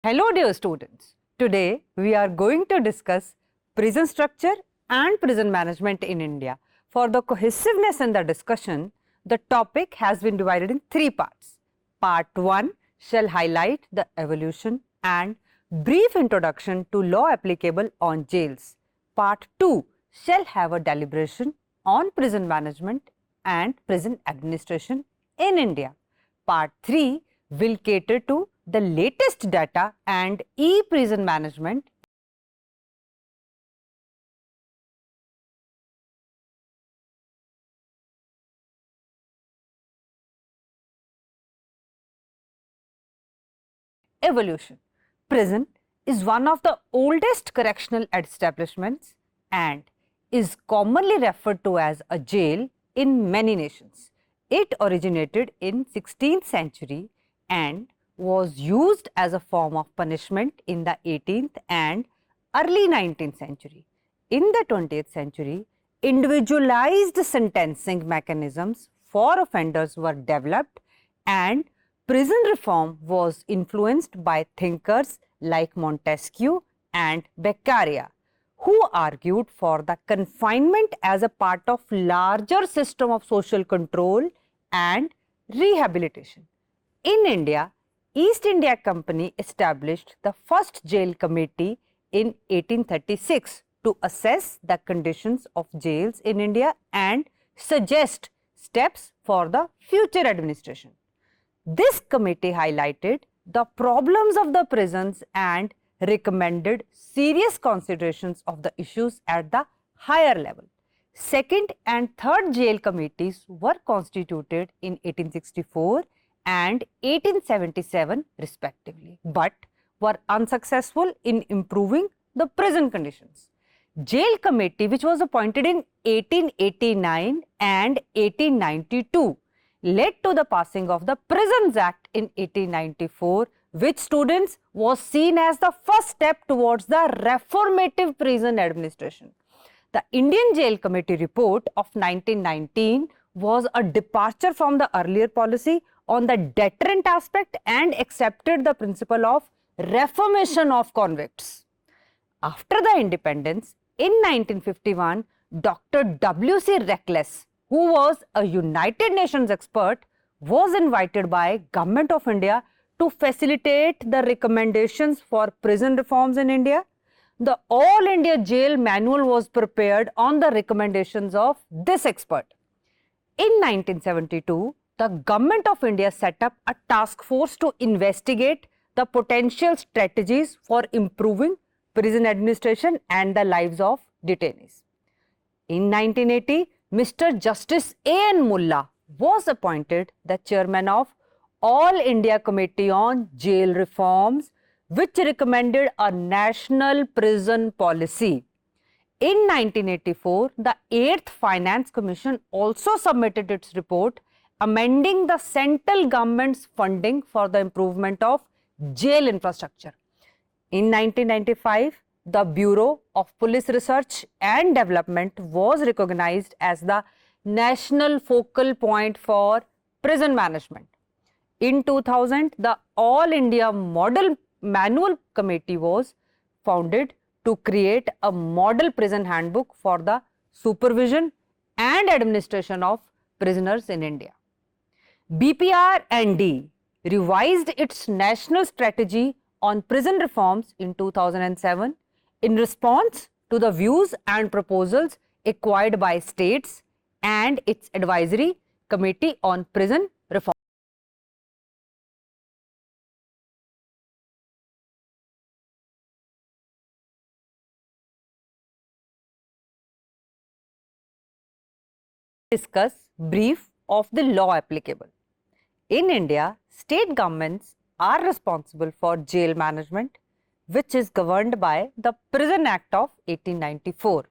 Hello dear students, today we are going to discuss prison structure and prison management in India. For the cohesiveness in the discussion, the topic has been divided in three parts. Part 1 shall highlight the evolution and brief introduction to law applicable on jails. Part 2 shall have a deliberation on prison management and prison administration in India. Part 3 will cater to the latest data and e-prison management. Evolution. Prison is one of the oldest correctional establishments and is commonly referred to as a jail in many nations. It originated in 16th century and was used as a form of punishment in the 18th and early 19th century. In the 20th century, individualized sentencing mechanisms for offenders were developed and prison reform was influenced by thinkers like Montesquieu and Beccaria, who argued for the confinement as a part of larger system of social control and rehabilitation. In India, East India Company established the first jail committee in 1836 to assess the conditions of jails in India and suggest steps for the future administration. This committee highlighted the problems of the prisons and recommended serious considerations of the issues at the higher level. Second and third jail committees were constituted in 1864 and 1877 respectively, but were unsuccessful in improving the prison conditions. Jail committee, which was appointed in 1889 and 1892, led to the passing of the Prisons Act in 1894, which students was seen as the first step towards the reformative prison administration. The Indian Jail Committee report of 1919 was a departure from the earlier policy on the deterrent aspect and accepted the principle of reformation of convicts. After the independence, in 1951, Dr. W.C. Reckless, who was a United Nations expert, was invited by Government of India to facilitate the recommendations for prison reforms in India. The All India Jail Manual was prepared on the recommendations of this expert. In 1972, the Government of India set up a task force to investigate the potential strategies for improving prison administration and the lives of detainees. In 1980, Mr. Justice A.N. Mulla was appointed the chairman of All India Committee on Jail Reforms, which recommended a national prison policy. In 1984, the 8th Finance Commission also submitted its report amending the central government's funding for the improvement of jail infrastructure. In 1995, the Bureau of Police Research and Development was recognized as the national focal point for prison management. In 2000, the All India Model Manual Committee was founded to create a model prison handbook for the supervision and administration of prisoners in India. BPR&D revised its national strategy on prison reforms in 2007 in response to the views and proposals acquired by states and its advisory committee on prison reform. Discuss brief of the law applicable. In India, state governments are responsible for jail management, which is governed by the Prison Act of 1894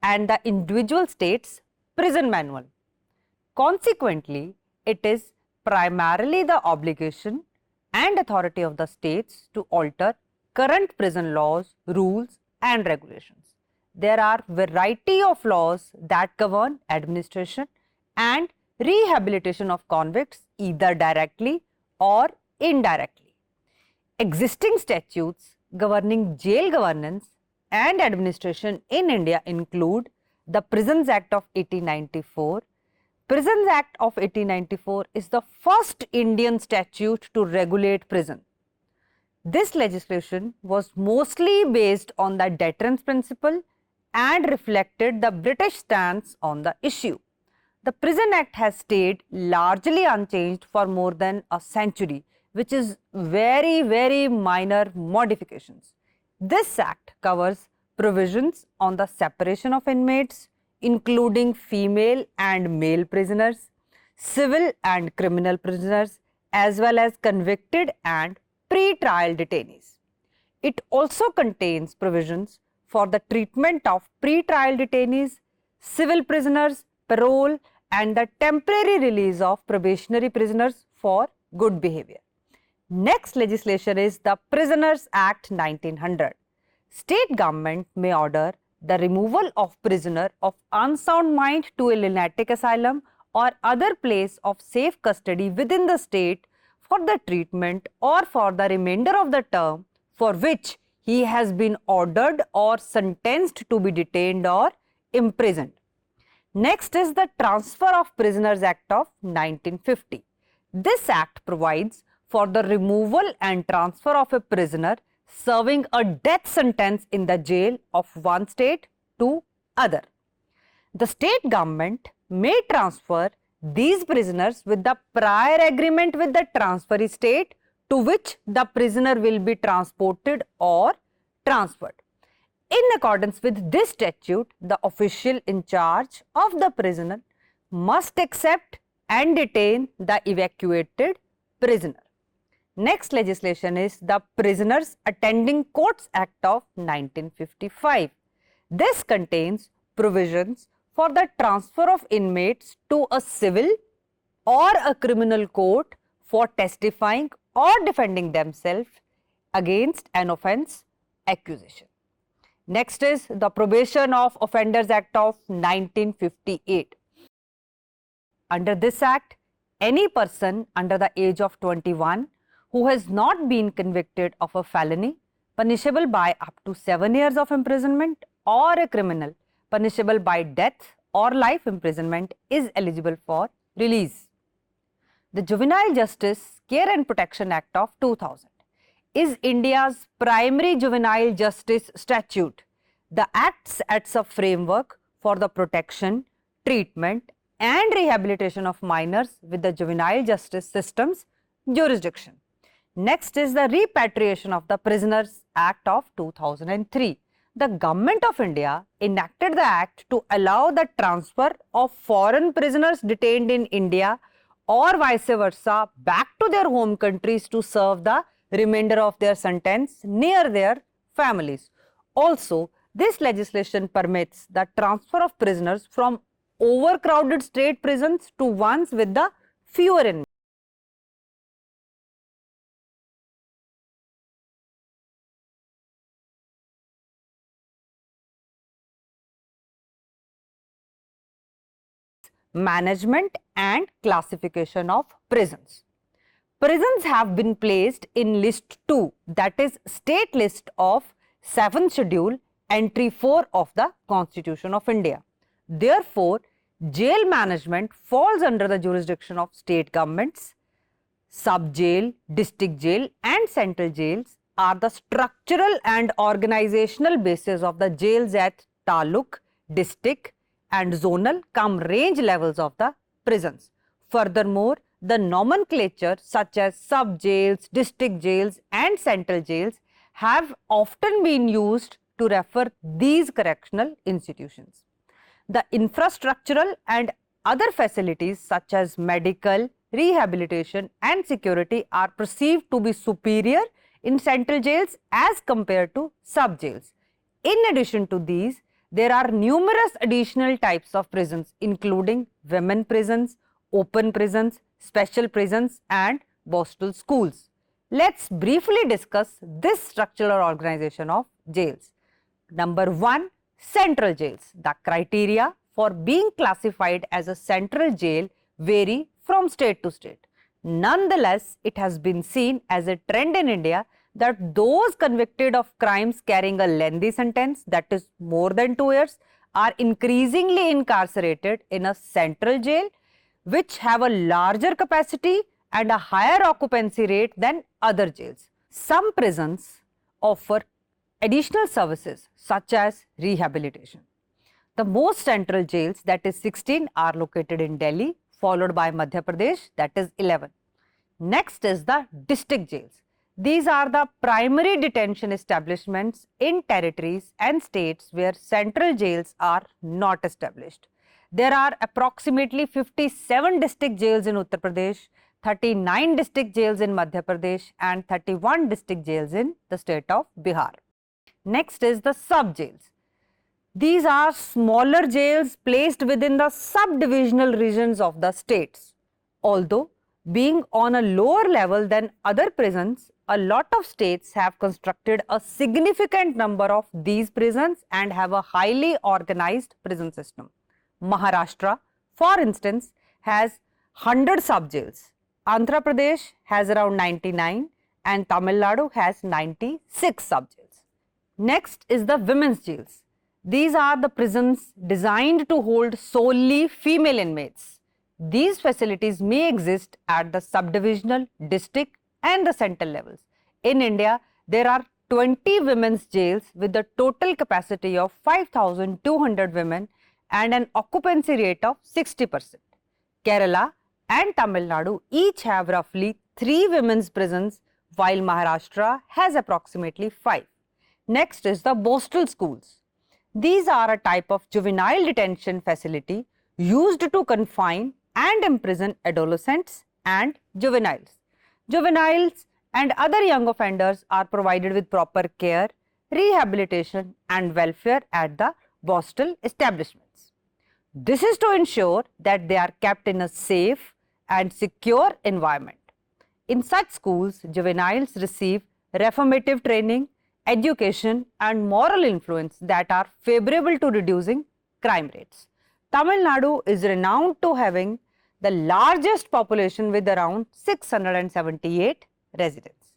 and the individual states' prison manual. Consequently, it is primarily the obligation and authority of the states to alter current prison laws, rules and regulations. There are variety of laws that govern administration and rehabilitation of convicts either directly or indirectly. existing statutes governing jail governance and administration in India include the Prisons Act of 1894. Prisons Act of 1894 is the first Indian statute to regulate prison. This legislation was mostly based on the deterrence principle and reflected the British stance on the issue. The Prison Act has stayed largely unchanged for more than a century, which is very minor modifications. This act covers provisions on the separation of inmates, including female and male prisoners, civil and criminal prisoners, as well as convicted and pre-trial detainees. It also contains provisions for the treatment of pre-trial detainees, civil prisoners, parole, and the temporary release of probationary prisoners for good behavior. Next legislation is the Prisoners Act 1900. State government may order the removal of prisoner of unsound mind to a lunatic asylum or other place of safe custody within the state for the treatment or for the remainder of the term for which he has been ordered or sentenced to be detained or imprisoned. Next is the Transfer of Prisoners Act of 1950. This act provides for the removal and transfer of a prisoner serving a death sentence in the jail of one state to other. The state government may transfer these prisoners with the prior agreement with the transferee state to which the prisoner will be transported or transferred. In accordance with this statute, the official in charge of the prisoner must accept and detain the evacuated prisoner. Next legislation is the Prisoners Attending Courts Act of 1955. This contains provisions for the transfer of inmates to a civil or a criminal court for testifying or defending themselves against an offence accusation. Next is the Probation of Offenders Act of 1958. Under this act, any person under the age of 21 who has not been convicted of a felony punishable by up to 7 years of imprisonment or a criminal punishable by death or life imprisonment is eligible for release. The Juvenile Justice Care and Protection Act of 2000 is India's primary juvenile justice statute. The act sets a framework for the protection, treatment and rehabilitation of minors with the juvenile justice system's jurisdiction. Next is the Repatriation of the Prisoners Act of 2003. The Government of India enacted the act to allow the transfer of foreign prisoners detained in India or vice versa back to their home countries to serve the remainder of their sentence near their families. Also, this legislation permits the transfer of prisoners from overcrowded state prisons to ones with the fewer inmates. Management and classification of prisons. Prisons have been placed in list 2, that is state list of 7th schedule entry 4 of the Constitution of India. Therefore, jail management falls under the jurisdiction of state governments. Sub-jail, district jail and central jails are the structural and organizational basis of the jails at taluk, district and zonal cum range levels of the prisons. Furthermore, the nomenclature such as sub-jails, district jails and central jails have often been used to refer these correctional institutions. The infrastructural and other facilities such as medical, rehabilitation and security are perceived to be superior in central jails as compared to sub-jails. In addition to these, there are numerous additional types of prisons including women prisons, open prisons, special prisons and Boston schools. Let's briefly discuss this structural organization of jails. Number 1, central jails. The criteria for being classified as a central jail vary from state to state. Nonetheless, it has been seen as a trend in India that those convicted of crimes carrying a lengthy sentence, that is more than 2 years, are increasingly incarcerated in a central jail, which have a larger capacity and a higher occupancy rate than other jails. Some prisons offer additional services such as rehabilitation. The most central jails, that is 16, are located in Delhi, followed by Madhya Pradesh, that is 11. Next is the district jails. These are the primary detention establishments in territories and states where central jails are not established. There are approximately 57 district jails in Uttar Pradesh, 39 district jails in Madhya Pradesh, and 31 district jails in the state of Bihar. Next is the sub jails. These are smaller jails placed within the subdivisional regions of the states. Although being on a lower level than other prisons, a lot of states have constructed a significant number of these prisons and have a highly organized prison system. Maharashtra, for instance, has 100 sub-jails. Andhra Pradesh has around 99 and Tamil Nadu has 96 sub-jails. Next is the women's jails. These are the prisons designed to hold solely female inmates. These facilities may exist at the subdivisional, district and the central levels. In India, there are 20 women's jails with a total capacity of 5,200 women and an occupancy rate of 60%. Kerala and Tamil Nadu each have roughly 3 women's prisons, while Maharashtra has approximately 5. Next is the Bostel schools. These are a type of juvenile detention facility used to confine and imprison adolescents and juveniles. Juveniles and other young offenders are provided with proper care, rehabilitation and welfare at the Bostel establishments. This is to ensure that they are kept in a safe and secure environment. In such schools, juveniles receive reformative training, education and moral influence that are favorable to reducing crime rates. Tamil Nadu is renowned to having the largest population with around 678 residents.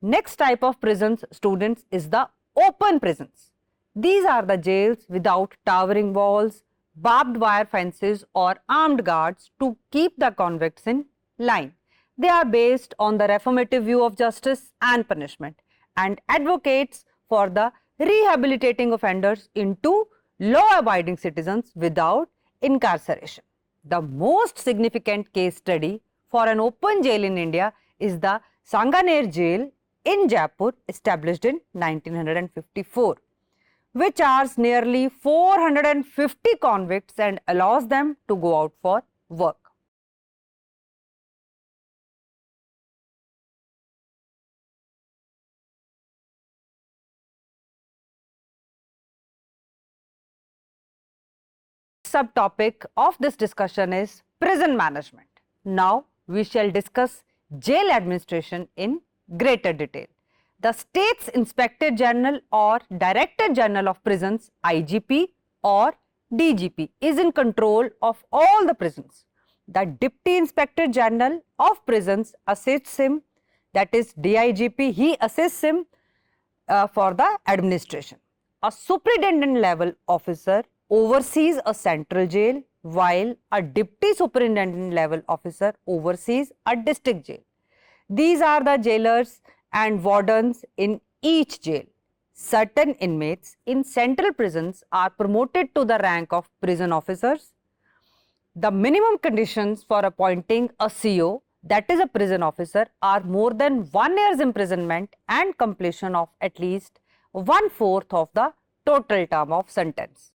Next type of prisons, students, is the open prisons. These are the jails without towering walls, barbed wire fences or armed guards to keep the convicts in line. They are based on the reformative view of justice and punishment and advocates for the rehabilitating offenders into law-abiding citizens without incarceration. The most significant case study for an open jail in India is the Sanganer jail in Jaipur, established in 1954, which housed nearly 450 convicts and allows them to go out for work. Subtopic of this discussion is prison management. Now we shall discuss jail administration in greater detail. The State's Inspector General or Director General of Prisons, IGP or DGP, is in control of all the prisons. The Deputy Inspector General of Prisons assists him, that is DIGP, he assists him for the administration. A superintendent level officer oversees a central jail, while a deputy superintendent level officer oversees a district jail. These are the jailers and wardens in each jail. Certain inmates in central prisons are promoted to the rank of prison officers. The minimum conditions for appointing a CO, that is a prison officer, are more than 1 year's imprisonment and completion of at least 1/4 of the total term of sentence.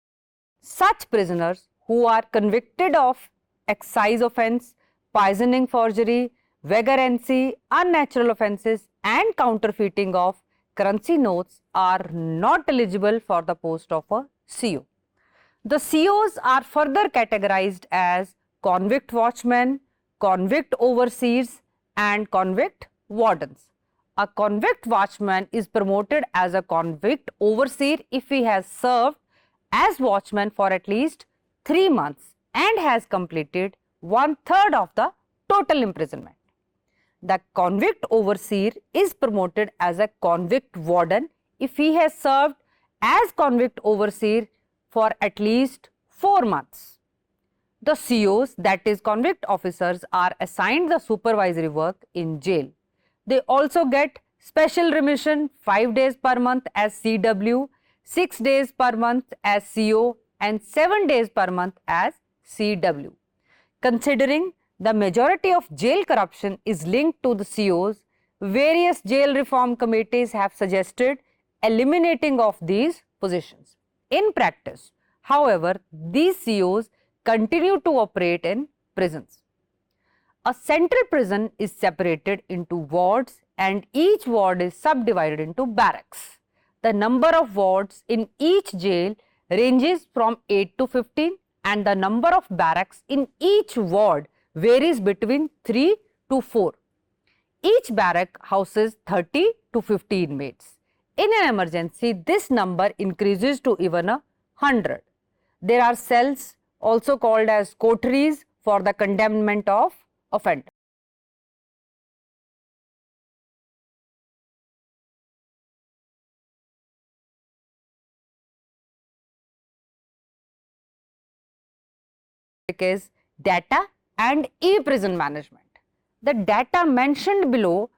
Such prisoners who are convicted of excise offence, poisoning forgery, vagrancy, unnatural offences and counterfeiting of currency notes are not eligible for the post of a CO. The COs are further categorized as convict watchmen, convict overseers and convict wardens. A convict watchman is promoted as a convict overseer if he has served as watchman for at least 3 months and has completed 1/3 of the total imprisonment. the convict overseer is promoted as a convict warden if he has served as convict overseer for at least 4 months. The COs, that is convict officers, are assigned the supervisory work in jail. They also get special remission 5 days per month as CW, 6 days per month as CO and 7 days per month as CW. Considering the majority of jail corruption is linked to the COs, various jail reform committees have suggested eliminating of these positions. In practice, however, these COs continue to operate in prisons. A central prison is separated into wards and each ward is subdivided into barracks. The number of wards in each jail ranges from 8 to 15 and the number of barracks in each ward varies between 3 to 4. Each barrack houses 30 to 50 inmates. In an emergency, this number increases to even 100. There are cells also called as coteries for the condemnment of offenders. Is data and e-prison management. The data mentioned below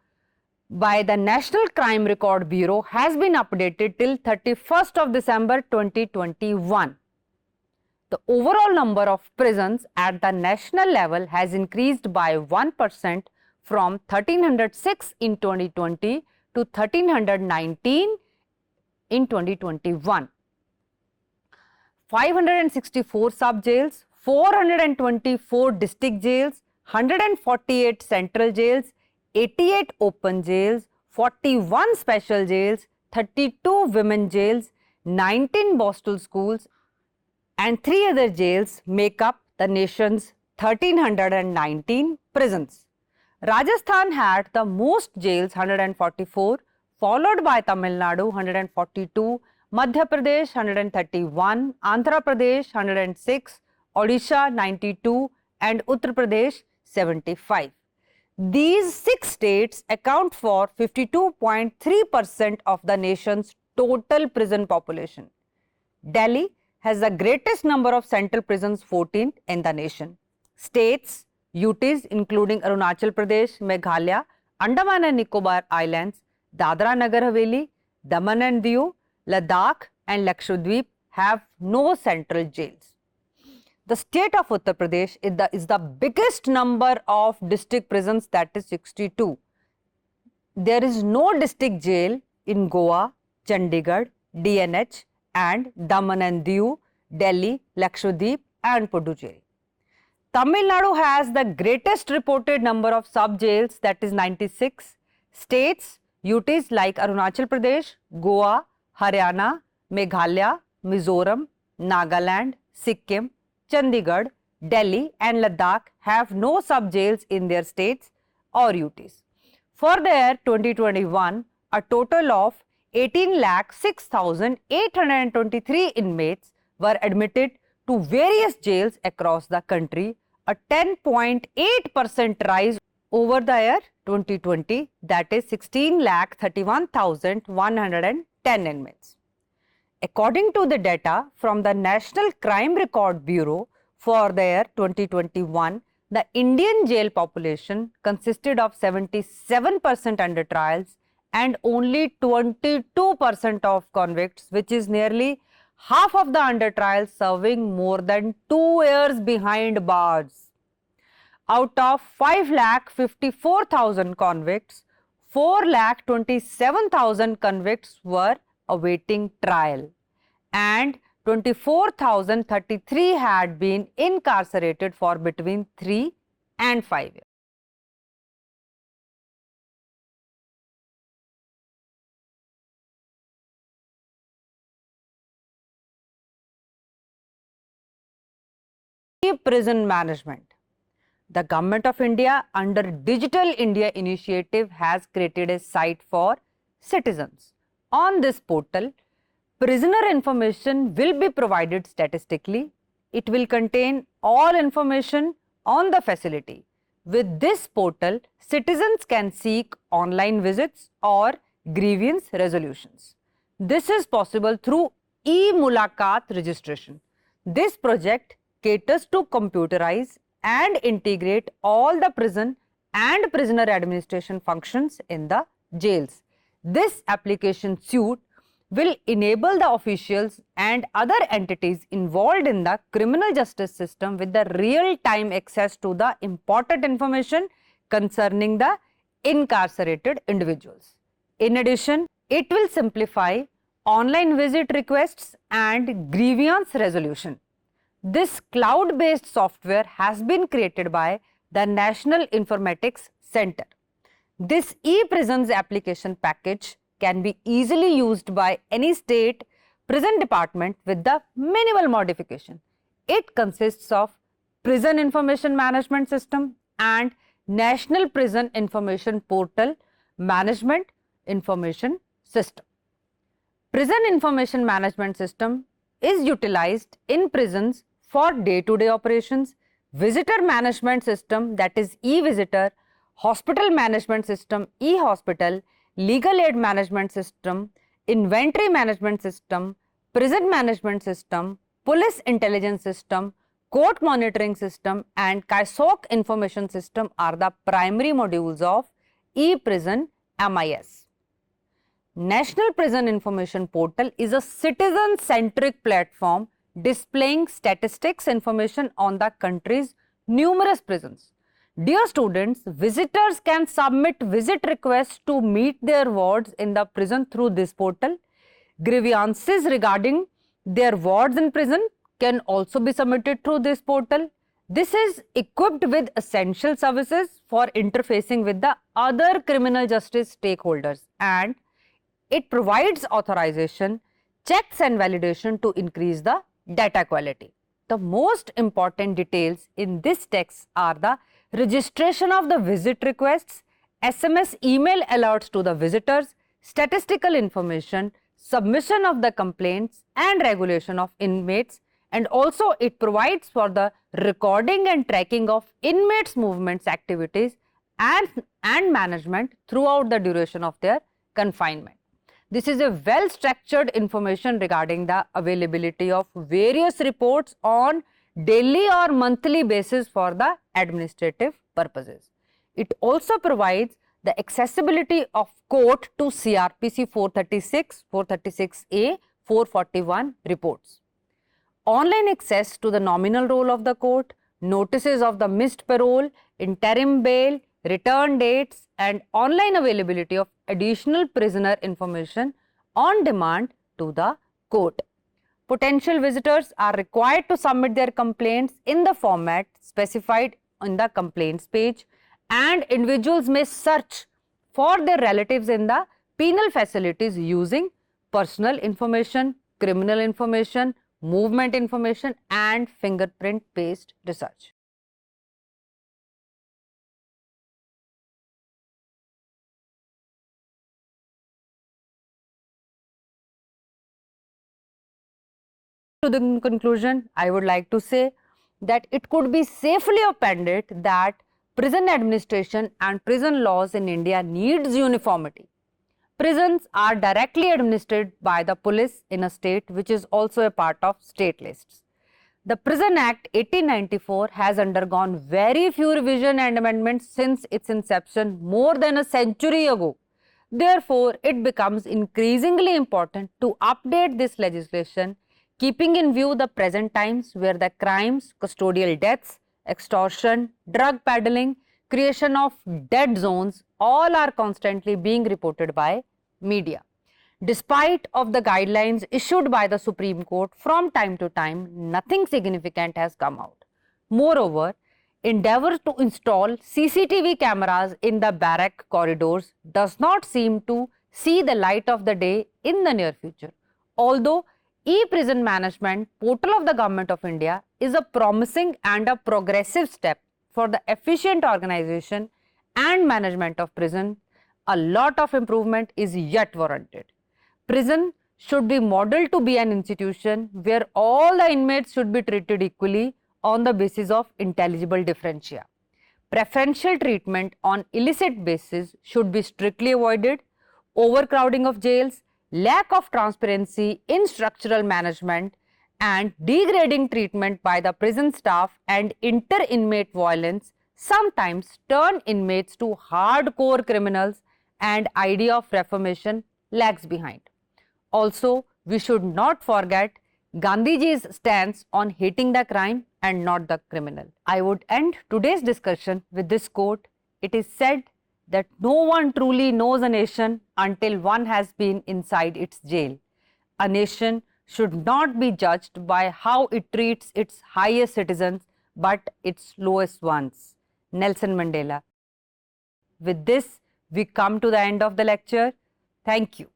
by the National Crime Record Bureau has been updated till 31st of December 2021. The overall number of prisons at the national level has increased by 1% from 1306 in 2020 to 1319 in 2021. 564 sub-jails, 424 district jails, 148 central jails, 88 open jails, 41 special jails, 32 women jails, 19 Boston schools and 3 other jails make up the nation's 1319 prisons. Rajasthan had the most jails, 144, followed by Tamil Nadu 142, Madhya Pradesh 131, Andhra Pradesh 106, Odisha 92 and Uttar Pradesh 75. These 6 states account for 52.3% of the nation's total prison population. Delhi has the greatest number of central prisons, 14 in the nation. States, UTs including Arunachal Pradesh, Meghalaya, Andaman and Nicobar Islands, Dadra Nagar Haveli, Daman and Diu, Ladakh and Lakshadweep have no central jails. The state of Uttar Pradesh is the biggest number of district prisons, that is 62. There is no district jail in Goa, Chandigarh, DNH and Daman and Diu, Delhi, Lakshadweep and Puducherry. Tamil Nadu has the greatest reported number of sub-jails, that is 96. States, UTs like Arunachal Pradesh, Goa, Haryana, Meghalaya, Mizoram, Nagaland, Sikkim, Chandigarh, Delhi and Ladakh have no sub-jails in their states or UTs. For the year 2021, a total of 18,06,823 inmates were admitted to various jails across the country, a 10.8% rise over the year 2020, that is 16,31,110 inmates. According to the data from the National Crime Record Bureau for the year 2021, the Indian jail population consisted of 77% under trials and only 22% of convicts, which is nearly half of the under trials serving more than 2 years behind bars. Out of 5,54,000 convicts, 4,27,000 convicts were awaiting trial and 24,033 had been incarcerated for between 3 and 5 years. Prison management. The Government of India under Digital India initiative has created a site for citizens. On this portal, prisoner information will be provided statistically. It will contain all information on the facility, With this portal, citizens can seek online visits or grievance resolutions. This is possible through e-Mulakat registration. This project caters to computerize and integrate all the prison and prisoner administration functions in the jails. This application suite will enable the officials and other entities involved in the criminal justice system with the real-time access to the important information concerning the incarcerated individuals. In addition, it will simplify online visit requests and grievance resolution. This cloud-based software has been created by the National Informatics Center. This e-prisons application package can be easily used by any state prison department with the minimal modification. It consists of Prison Information Management System and National Prison Information Portal Management Information System. Prison Information Management System is utilized in prisons for day-to-day operations, visitor management system, that is e-visitor, hospital management system, e-hospital, legal aid management system, inventory management system, prison management system, police intelligence system, court monitoring system and CAISOC information system are the primary modules of e-prison MIS. National Prison Information Portal is a citizen-centric platform displaying statistics information on the country's numerous prisons. Dear students, visitors can submit visit requests to meet their wards in the prison through this portal. Grievances regarding their wards in prison can also be submitted through this portal. This is equipped with essential services for interfacing with the other criminal justice stakeholders, and it provides authorization, checks and validation to increase the data quality. The most important details in this text are the registration of the visit requests, SMS email alerts to the visitors, statistical information, submission of the complaints and regulation of inmates, and also it provides for the recording and tracking of inmates' movements, activities and management throughout the duration of their confinement. This is a well-structured information regarding the availability of various reports on daily or monthly basis for the administrative purposes. It also provides the accessibility of court to CRPC 436, 436A, 441 reports. Online access to the nominal roll of the court, notices of the missed parole, interim bail, return dates and online availability of additional prisoner information on demand to the court. Potential visitors are required to submit their complaints in the format specified in the complaints page, and individuals may search for their relatives in the penal facilities using personal information, criminal information, movement information and fingerprint based research. To the conclusion, I would like to say that it could be safely appended that prison administration and prison laws in India needs uniformity. Prisons are directly administered by the police in a state which is also a part of state lists. The Prison Act 1894 has undergone very few revision and amendments since its inception more than a century ago. Therefore, it becomes increasingly important to update this legislation, keeping in view the present times where the crimes, custodial deaths, extortion, drug peddling, creation of dead zones, all are constantly being reported by media. Despite of the guidelines issued by the Supreme Court from time to time, nothing significant has come out. Moreover, endeavor to install CCTV cameras in the barrack corridors does not seem to see the light of the day in the near future. Although e-prison management portal of the Government of India is a promising and a progressive step for the efficient organization and management of prison, a lot of improvement is yet warranted. Prison should be modeled to be an institution where all the inmates should be treated equally on the basis of intelligible differentia. Preferential treatment on illicit basis should be strictly avoided. Overcrowding of jails, lack of transparency in structural management, and degrading treatment by the prison staff and inter-inmate violence sometimes turn inmates to hardcore criminals, and idea of reformation lags behind. Also, we should not forget Gandhiji's stance on hating the crime and not the criminal. I would end today's discussion with this quote. It is said that no one truly knows a nation until one has been inside its jail. A nation should not be judged by how it treats its highest citizens, but its lowest ones. Nelson Mandela. With this, we come to the end of the lecture. Thank you.